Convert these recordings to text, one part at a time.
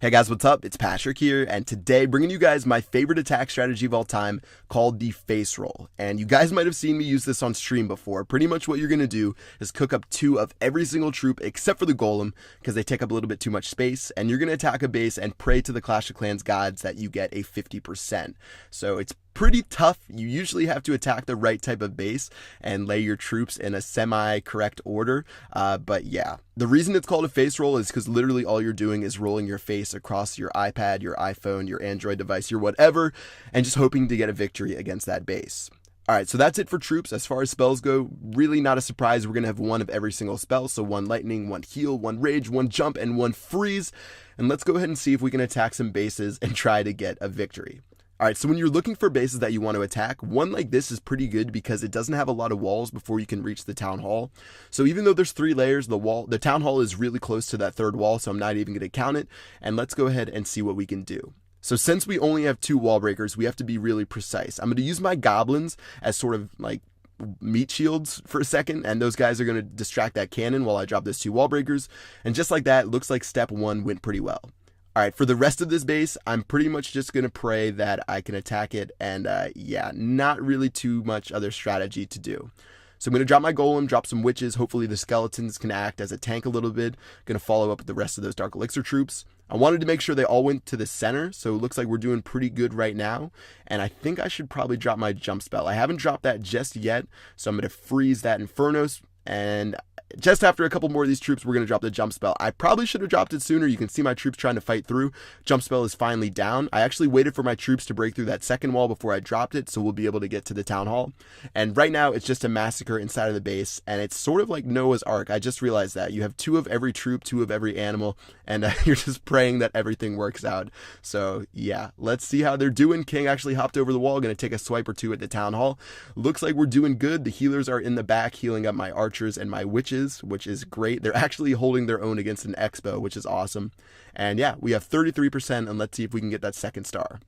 Hey guys, what's up? It's Patrick here, and today bringing you guys my favorite attack strategy of all time called the face roll. And you guys might have seen me use this on stream before. Pretty much what you're going to do is cook up 2 of every single troop except for the golem because they take up a little bit too much space, and you're going to attack a base and pray to the Clash of Clans gods that you get a 50%. So it's pretty tough. You usually have to attack the right type of base and lay your troops in a semi-correct order. But yeah, the reason it's called a face roll is because literally all you're doing is rolling your face across your iPad, your iPhone, your Android device, your whatever, and just hoping to get a victory against that base. Alright, so that's it for troops. As far as spells go, really not a surprise. We're going to have 1 of every single spell. So 1 lightning, 1 heal, 1 rage, 1 jump, and 1 freeze. And let's go ahead and see if we can attack some bases and try to get a victory. Alright, so when you're looking for bases that you want to attack, one like this is pretty good because it doesn't have a lot of walls before you can reach the town hall. So even though there's 3 layers, the town hall is really close to that 3rd wall, so I'm not even going to count it. And let's go ahead and see what we can do. So since we only have 2 wall breakers, we have to be really precise. I'm going to use my goblins as sort of like meat shields for a second, and those guys are going to distract that cannon while I drop those 2 wall breakers. And just like that, it looks like step 1 went pretty well. Alright, for the rest of this base, I'm pretty much just going to pray that I can attack it, and yeah, not really too much other strategy to do. So I'm going to drop my golem, drop some witches, hopefully the skeletons can act as a tank a little bit. Going to follow up with the rest of those Dark Elixir troops. I wanted to make sure they all went to the center, so it looks like we're doing pretty good right now. And I think I should probably drop my jump spell. I haven't dropped that just yet, so I'm going to freeze that Infernos, and just after a couple more of these troops, we're going to drop the jump spell. I probably should have dropped it sooner. You can see my troops trying to fight through. Jump spell is finally down. I actually waited for my troops to break through that 2nd wall before I dropped it, so we'll be able to get to the town hall. And right now, it's just a massacre inside of the base, and it's sort of like Noah's Ark. I just realized that. You have 2 of every troop, 2 of every animal, and you're just praying that everything works out. So yeah, let's see how they're doing. King actually hopped over the wall, going to take a swipe or 2 at the town hall. Looks like we're doing good. The healers are in the back healing up my archers and my witches, which is great. They're actually holding their own against an Expo, which is awesome. And yeah, we have 33%, and let's see if we can get that 2nd star.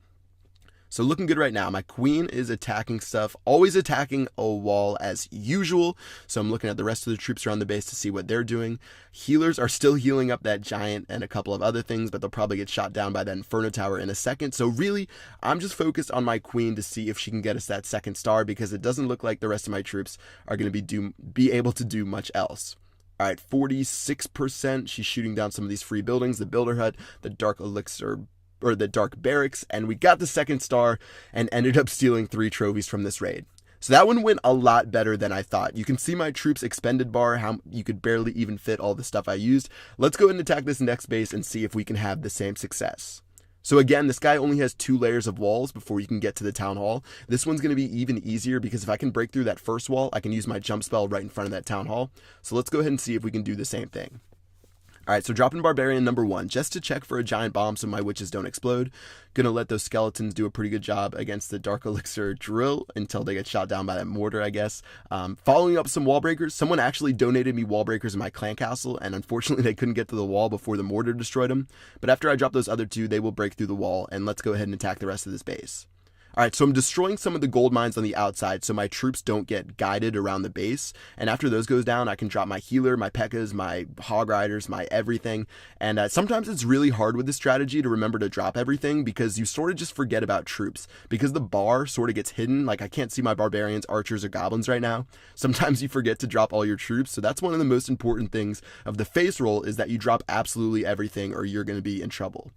So looking good right now. My queen is attacking stuff, always attacking a wall as usual. So I'm looking at the rest of the troops around the base to see what they're doing. Healers are still healing up that giant and a couple of other things, but they'll probably get shot down by that Inferno Tower in a second. So really, I'm just focused on my queen to see if she can get us that 2nd star, because it doesn't look like the rest of my troops are going to be able to do much else. Alright, 46%. She's shooting down some of these free buildings, the Builder Hut, the Dark Elixir, or the Dark Barracks, and we got the 2nd star and ended up stealing 3 trophies from this raid. So that one went a lot better than I thought. You can see my troops expended bar, how you could barely even fit all the stuff I used. Let's go ahead and attack this next base and see if we can have the same success. So again, this guy only has 2 layers of walls before you can get to the town hall. This one's going to be even easier because if I can break through that 1st wall, I can use my jump spell right in front of that town hall. So let's go ahead and see if we can do the same thing. Alright, so dropping Barbarian number 1, just to check for a giant bomb so my witches don't explode. Gonna let those skeletons do a pretty good job against the Dark Elixir drill until they get shot down by that mortar, I guess. Following up some wall breakers. Someone actually donated me wall breakers in my clan castle, and unfortunately they couldn't get to the wall before the mortar destroyed them. But after I drop those other 2, they will break through the wall, and let's go ahead and attack the rest of this base. Alright, so I'm destroying some of the gold mines on the outside so my troops don't get guided around the base. And after those goes down, I can drop my healer, my P.E.K.K.A.s, my hog riders, my everything. And sometimes it's really hard with this strategy to remember to drop everything because you sort of just forget about troops. Because the bar sort of gets hidden, like I can't see my barbarians, archers, or goblins right now. Sometimes you forget to drop all your troops, so that's one of the most important things of the face roll is that you drop absolutely everything or you're going to be in trouble.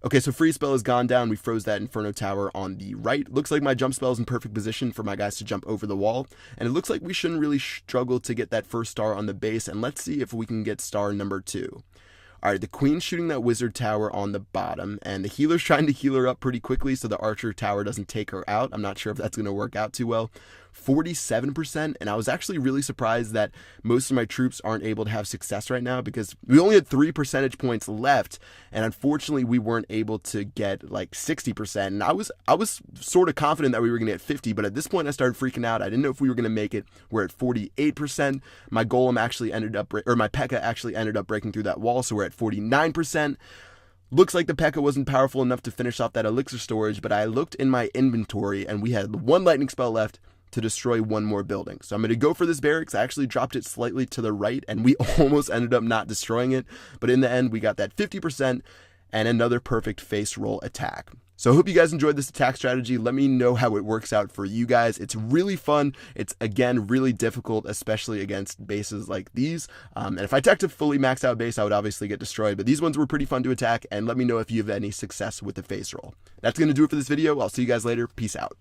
Okay, so free spell has gone down. We froze that Inferno Tower on the right. Looks like my jump spell is in perfect position for my guys to jump over the wall. And it looks like we shouldn't really struggle to get that 1st star on the base. And let's see if we can get star number 2. Alright, the queen's shooting that wizard tower on the bottom, and the healer's trying to heal her up pretty quickly so the archer tower doesn't take her out. I'm not sure if that's going to work out too well. 47%, and I was actually really surprised that most of my troops aren't able to have success right now because we only had 3 percentage points left, and unfortunately we weren't able to get like 60%, and I was sort of confident that we were going to get 50, but at this point I started freaking out. I didn't know if we were going to make it. We're at 48%. My golem actually ended up, or my P.E.K.K.A. actually ended up breaking through that wall, so we're at 49%. Looks like the P.E.K.K.A. wasn't powerful enough to finish off that elixir storage, but I looked in my inventory and we had 1 lightning spell left to destroy 1 more building. So I'm going to go for this barracks. I actually dropped it slightly to the right and we almost ended up not destroying it, but in the end we got that 50%. and another perfect face roll attack. So I hope you guys enjoyed this attack strategy. Let me know how it works out for you guys. It's really fun. It's, again, really difficult, especially against bases like these. And if I attacked a fully maxed out base, I would obviously get destroyed. But these ones were pretty fun to attack. And let me know if you have any success with the face roll. That's going to do it for this video. I'll see you guys later. Peace out.